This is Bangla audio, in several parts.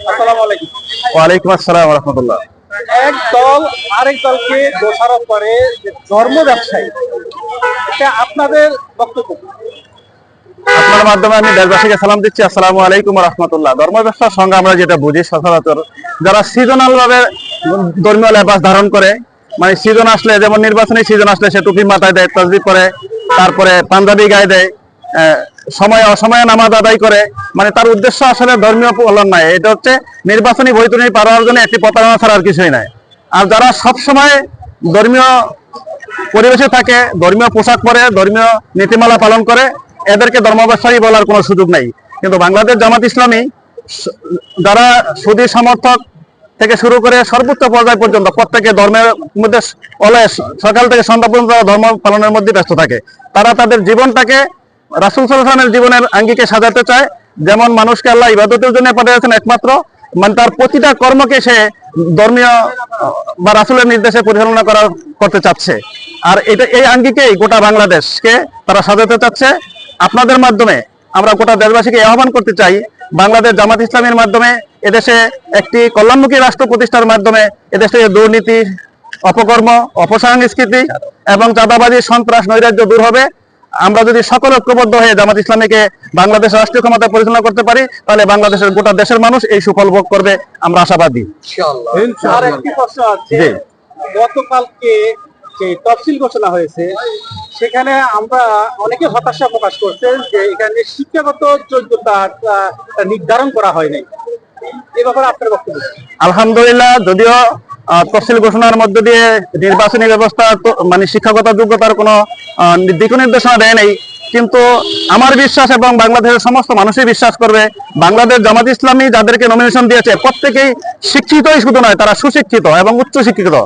আসসালামু আলাইকুম। ওয়ালাইকুম আসসালাম রাহমাতুল্লাহ। এক দল আরেক দলকে দোষারোপ করে যে ধর্ম ব্যবসায়ী, এটা আপনাদের বক্তব্য কি? আপনার মাধ্যমে আমি দেশবাসীকে সালাম দিচ্ছি, আসসালামু আলাইকুম রাহমাতুল্লাহ। ধর্ম ব্যবসার সঙ্গে আমরা যেটা বুঝি সচরাচর যারা সিজনাল ভাবে ধর্মীয় লেবাস ধারণ করে, মানে সিজন আসলে, যেমন নির্বাচনী সিজন আসলে সে টুপি মাথায় দেয়, তাসবিহ পরে, তারপরে পাঞ্জাবি গায়ে দেয়, সময় অসময়ে নামাজ আদায় করে, মানে তার উদ্দেশ্য আসলে ধর্মীয় পালন নয়, এটা হচ্ছে নির্বাচনী বৈতরণী পার হওয়ার জন্য একটি প্রতারণা ছাড়া আর কিছুই নাই। আর যারা সবসময় ধর্মীয় পরিবেশে থাকে, ধর্মীয় পোশাক পরে, ধর্মীয় নীতিমালা পালন করে, এদেরকে ধর্ম ব্যবসায়ী বলার কোনো সুযোগ নেই। কিন্তু বাংলাদেশ জামাত ইসলামী যারা সুদী সমর্থক থেকে শুরু করে সর্বোচ্চ পর্যায় পর্যন্ত প্রত্যেকে ধর্মের মধ্যে অলয়েস সকাল থেকে সন্ধ্যা পর্যন্ত ধর্ম পালনের মধ্যে ব্যস্ত থাকে। তারা তাদের জীবনটাকে রাসূল সাল্লাল্লাহু আলাইহি ওয়াসাল্লামের জীবনের আঙ্গিকে সাজাতে চায়। যেমন মানুষকে আল্লাহ ইবাদতের জন্য পাঠিয়েছেন একমাত্র, মানে তার প্রতিটা কর্মকে সে ধর্মীয় বা রাসূলের নির্দেশে পরিচালনা করতে চাচ্ছে। আর এটা এই আঙ্গিকেই গোটা বাংলাদেশকে তারা সাজাতে চাচ্ছে। আপনাদের মাধ্যমে আমরা গোটা দেশবাসীকে আহ্বান করতে চাই, বাংলাদেশ জামাত ইসলামীর মাধ্যমে এদেশে একটি কল্যাণমুখী রাষ্ট্র প্রতিষ্ঠার মাধ্যমে এদেশে দুর্নীতি, অপকর্ম, অপসংস্কৃতি এবং চাঁদাবাজি, সন্ত্রাস, নৈরাজ্য দূর হবে। আমরা যদি সকলে ঐক্যবদ্ধ হয়ে জামাত ইসলামীকে বাংলাদেশ রাষ্ট্রীয় ক্ষমতা পরিচালনা করতে পারি, তাহলে বাংলাদেশের গোটা দেশের মানুষ এই সুফল ভোগ করবে, আমরা আশাবাদী। আর একটি প্রশ্ন আছে, গতকালকে যে তফসিল ঘোষণা হয়েছে সেখানে আমরা অনেকে হতাশা প্রকাশ করছেন যে এখানে শিক্ষাগত যোগ্যতা নির্ধারণ করা হয় নাই। এ ব্যাপারে আপনার বক্তব্য? আলহামদুলিল্লাহ, যদিও তফসিল ঘোষণার মধ্য দিয়ে নির্বাচনী ব্যবস্থা মানে শিক্ষাগত যোগ্যতার কোনো দিক নির্দেশনা দেয় নাই, কিন্তু আমার বিশ্বাস এবং বাংলাদেশের সমস্ত মানুষই বিশ্বাস করবে, বাংলাদেশ জামাত ইসলামী যাদেরকে নমিনেশন দিয়েছে প্রত্যেকেই শিক্ষিতই শুধু নয়, তারা সুশিক্ষিত এবং উচ্চ শিক্ষিত।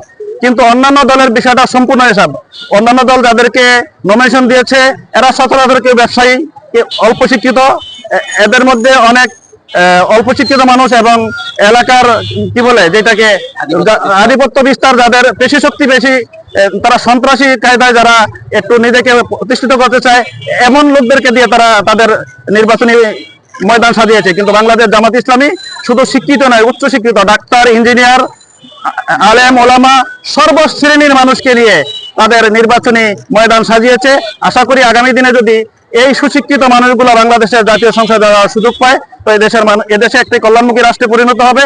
কিন্তু অন্যান্য দলের বিষয়টা সম্পূর্ণ হিসাব। অন্যান্য দল যাদেরকে নমিনেশন দিয়েছে এরা সচরাচর কেউ ব্যবসায়ী, কেউ অল্প শিক্ষিত, এদের মধ্যে অনেক অল্প শিক্ষিত মানুষ এবং এলাকার কি বলে যেটাকে আধিপত্য বিস্তার, যাদের পেশি শক্তি বেশি, তারা সন্ত্রাসী কায়দায় যারা একটু নিজেকে প্রতিষ্ঠিত করতে চায়, এমন লোকদেরকে দিয়ে তারা তাদের নির্বাচনী ময়দান সাজিয়েছে। কিন্তু বাংলাদেশ জামাত ইসলামী শুধু শিক্ষিত নয়, উচ্চ শিক্ষিত, ডাক্তার, ইঞ্জিনিয়ার, আলেম, ওলামা, সর্বশ্রেণীর মানুষকে নিয়ে তাদের নির্বাচনী ময়দান সাজিয়েছে। আশা করি আগামী দিনে যদি এই সুশিক্ষিত মানুষগুলো বাংলাদেশের জাতীয় সংসদে যাওয়ার সুযোগ পায়, তো এদেশে একটি কল্যাণমুখী রাষ্ট্রে পরিণত হবে,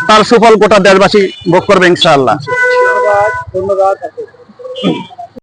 তার সুফল গোটা দেশবাসী ভোগ করবে ইনশাআল্লাহ। ধন্যবাদ।